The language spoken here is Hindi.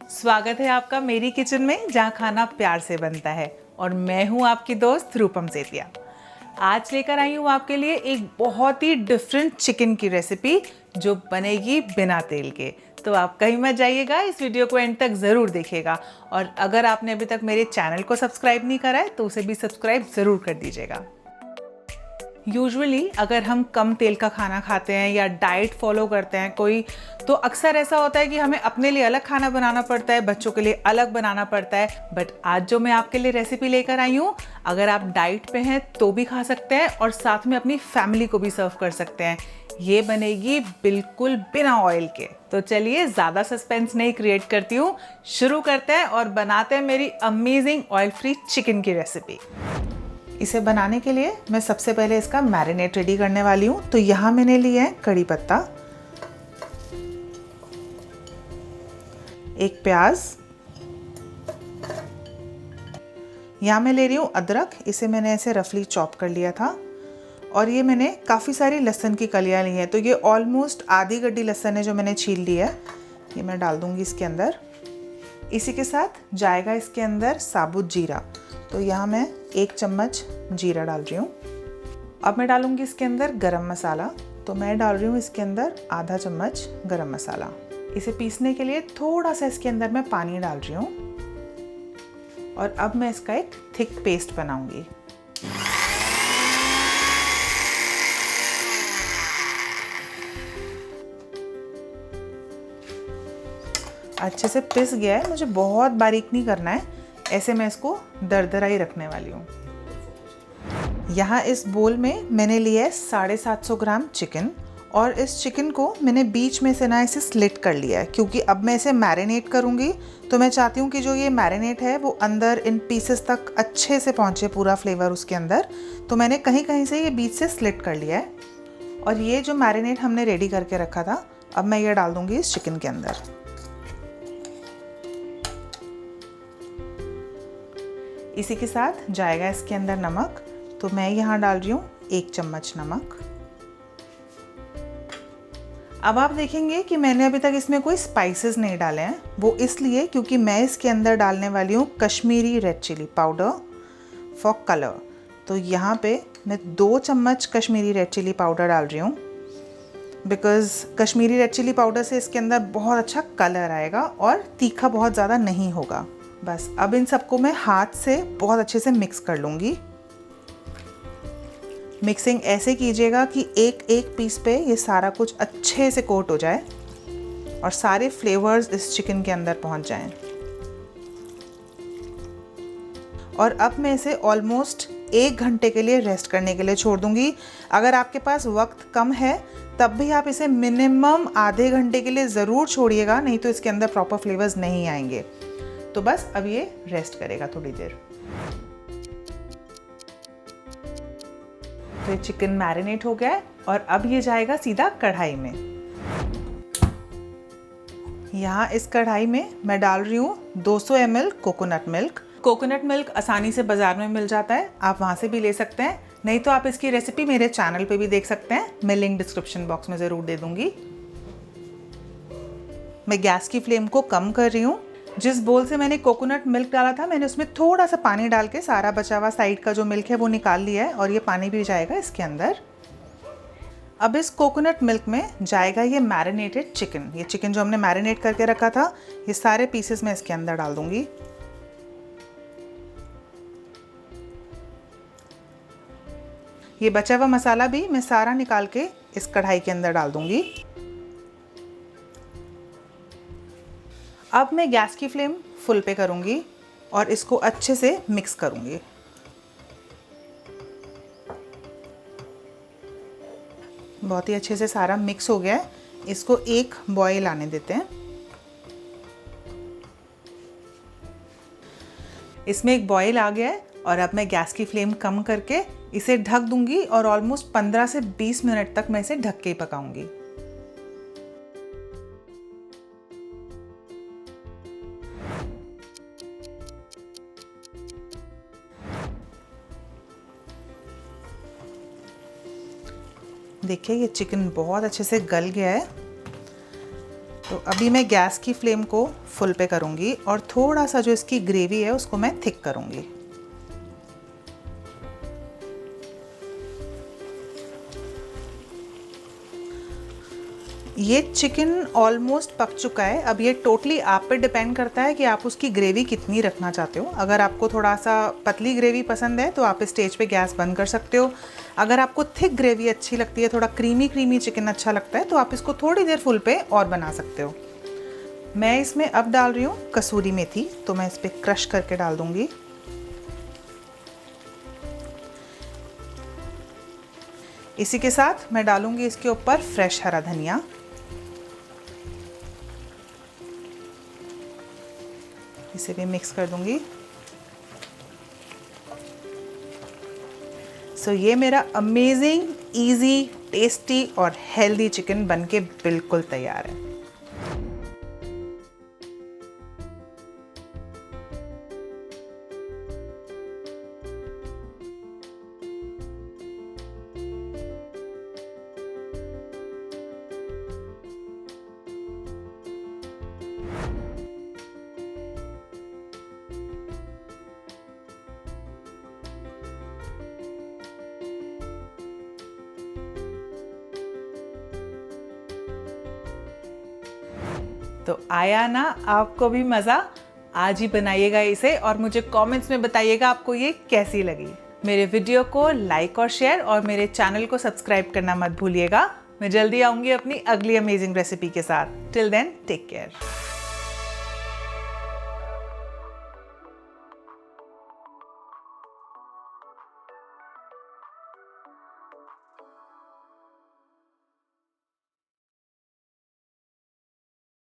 स्वागत है आपका मेरी किचन में, जहाँ खाना प्यार से बनता है। और मैं हूँ आपकी दोस्त रूपम सेतिया। आज लेकर आई हूँ आपके लिए एक बहुत ही डिफरेंट चिकन की रेसिपी जो बनेगी बिना तेल के। तो आप कहीं मत जाइएगा, इस वीडियो को एंड तक ज़रूर देखिएगा। और अगर आपने अभी तक मेरे चैनल को सब्सक्राइब नहीं करा है तो उसे भी सब्सक्राइब ज़रूर कर दीजिएगा। यूजुअली अगर हम कम तेल का खाना खाते हैं या डाइट फॉलो करते हैं कोई, तो अक्सर ऐसा होता है कि हमें अपने लिए अलग खाना बनाना पड़ता है, बच्चों के लिए अलग बनाना पड़ता है। बट आज जो मैं आपके लिए रेसिपी लेकर आई हूँ, अगर आप डाइट पे हैं तो भी खा सकते हैं और साथ में अपनी फैमिली को भी सर्व कर सकते हैं। ये बनेगी बिल्कुल बिना ऑयल के। तो चलिए ज़्यादा सस्पेंस नहीं क्रिएट करती हूँ, शुरू करते हैं और बनाते हैं मेरी अमेजिंग ऑयल फ्री चिकन की रेसिपी। इसे बनाने के लिए मैं सबसे पहले इसका मैरिनेट रेडी करने वाली हूँ। तो यहाँ मैंने लिया है कड़ी पत्ता, एक प्याज, यहाँ मैं ले रही हूँ अदरक, इसे मैंने ऐसे रफली चॉप कर लिया था। और ये मैंने काफ़ी सारी लहसुन की कलियाँ ली हैं, तो ये ऑलमोस्ट आधी गड्डी लहसुन है जो मैंने छील ली है। ये मैं डाल दूँगी इसके अंदर। इसी के साथ जाएगा इसके अंदर साबुत जीरा, तो यहाँ मैं 1 चम्मच जीरा डाल रही हूँ। अब मैं डालूँगी इसके अंदर गरम मसाला, तो मैं डाल रही हूँ इसके अंदर आधा चम्मच गरम मसाला। इसे पीसने के लिए थोड़ा सा इसके अंदर मैं पानी डाल रही हूँ। और अब मैं इसका एक थिक पेस्ट बनाऊँगी। अच्छे से पिस गया है, मुझे बहुत बारीक नहीं करना है, ऐसे मैं इसको दरदरा ही रखने वाली हूँ। यहाँ इस बोल में मैंने लिया है 750 ग्राम चिकन, और इस चिकन को मैंने बीच में से ना इसे स्लिट कर लिया है, क्योंकि अब मैं इसे मैरिनेट करूँगी। तो मैं चाहती हूँ कि जो ये मैरिनेट है वो अंदर इन पीसेस तक अच्छे से पहुँचे, पूरा फ्लेवर उसके अंदर। तो मैंने कहीं कहीं से ये बीच से स्लिट कर लिया है। और ये जो मैरिनेट हमने रेडी करके रखा था, अब मैं ये डाल दूँगी इस चिकन के अंदर। इसी के साथ जाएगा इसके अंदर नमक, तो मैं यहाँ डाल रही हूँ 1 चम्मच नमक। अब आप देखेंगे कि मैंने अभी तक इसमें कोई स्पाइसेस नहीं डाले हैं, वो इसलिए क्योंकि मैं इसके अंदर डालने वाली हूँ Kashmiri red chilli powder for colour. तो यहाँ पे मैं 2 चम्मच कश्मीरी रेड चिली पाउडर डाल रही हूँ, because Kashmiri red chilli powder से इसके अंदर बहुत अच्छा कलर आएगा और तीखा बहुत ज़्यादा नहीं होगा। बस अब इन सबको मैं हाथ से बहुत अच्छे से मिक्स कर लूँगी। मिक्सिंग ऐसे कीजिएगा कि एक एक पीस पे ये सारा कुछ अच्छे से कोट हो जाए और सारे फ्लेवर्स इस चिकन के अंदर पहुंच जाएं। और अब मैं इसे ऑलमोस्ट 1 घंटे के लिए रेस्ट करने के लिए छोड़ दूंगी। अगर आपके पास वक्त कम है तब भी आप इसे मिनिमम आधे घंटे के लिए ज़रूर छोड़िएगा, नहीं तो इसके अंदर प्रॉपर फ्लेवर्स नहीं आएंगे। तो बस अब ये रेस्ट करेगा थोड़ी देर। तो ये चिकन मैरिनेट हो गया है और अब ये जाएगा सीधा कढ़ाई में। यहाँ इस कढ़ाई में मैं डाल रही हूँ 200 ml coconut milk. Coconut milk आसानी से बाजार में मिल जाता है, आप वहाँ से भी ले सकते हैं, नहीं तो आप इसकी रेसिपी मेरे चैनल पे भी देख सकते हैं, मैं लिंक डिस्क्रिप्शन बॉक्स में ज़रूर दे दूँगी। मैं गैस की फ्लेम को कम कर रही हूँ। जिस बोल से मैंने कोकोनट मिल्क डाला था, मैंने उसमें थोड़ा सा पानी डाल के सारा बचा हुआ साइड का जो मिल्क है वो निकाल लिया है, और ये पानी भी जाएगा इसके अंदर। अब इस कोकोनट मिल्क में जाएगा ये मैरिनेटेड चिकन। ये चिकन जो हमने मैरिनेट करके रखा था, ये सारे पीसेस मैं इसके अंदर डाल दूंगी। ये बचा हुआ मसाला भी मैं सारा निकाल के इस कढ़ाई के अंदर डाल दूंगी। अब मैं गैस की फ्लेम फुल पे करूंगी और इसको अच्छे से मिक्स करूंगी। बहुत ही अच्छे से सारा मिक्स हो गया है, इसको एक बॉयल आने देते हैं। इसमें एक बॉयल आ गया है और अब मैं गैस की फ्लेम कम करके इसे ढक दूंगी और ऑलमोस्ट 15 से 20 मिनट तक मैं इसे ढक के ही पकाऊंगी। देखिए ये चिकन बहुत अच्छे से गल गया है। तो अभी मैं गैस की फ्लेम को फुल पे करूँगी और थोड़ा सा जो इसकी ग्रेवी है उसको मैं थिक करूँगी। ये चिकन ऑलमोस्ट पक चुका है। अब ये टोटली आप पे डिपेंड करता है कि आप उसकी ग्रेवी कितनी रखना चाहते हो। अगर आपको थोड़ा सा पतली ग्रेवी पसंद है तो आप इस स्टेज पे गैस बंद कर सकते हो। अगर आपको थिक ग्रेवी अच्छी लगती है, थोड़ा क्रीमी क्रीमी चिकन अच्छा लगता है, तो आप इसको थोड़ी देर फुल पे और बना सकते हो। मैं इसमें अब डाल रही हूँ कसूरी मेथी, तो मैं इस पर क्रश करके डाल दूँगी। इसी के साथ मैं डालूँगी इसके ऊपर फ्रेश हरा धनिया। इसे भी मिक्स कर दूंगी। सो ये मेरा अमेजिंग, इजी, टेस्टी और हेल्दी चिकन बनके बिल्कुल तैयार है। तो आया ना आपको भी मज़ा? आज ही बनाइएगा इसे और मुझे कमेंट्स में बताइएगा आपको ये कैसी लगी। मेरे वीडियो को लाइक और शेयर और मेरे चैनल को सब्सक्राइब करना मत भूलिएगा। मैं जल्दी आऊँगी अपनी अगली अमेजिंग रेसिपी के साथ। Till then take care.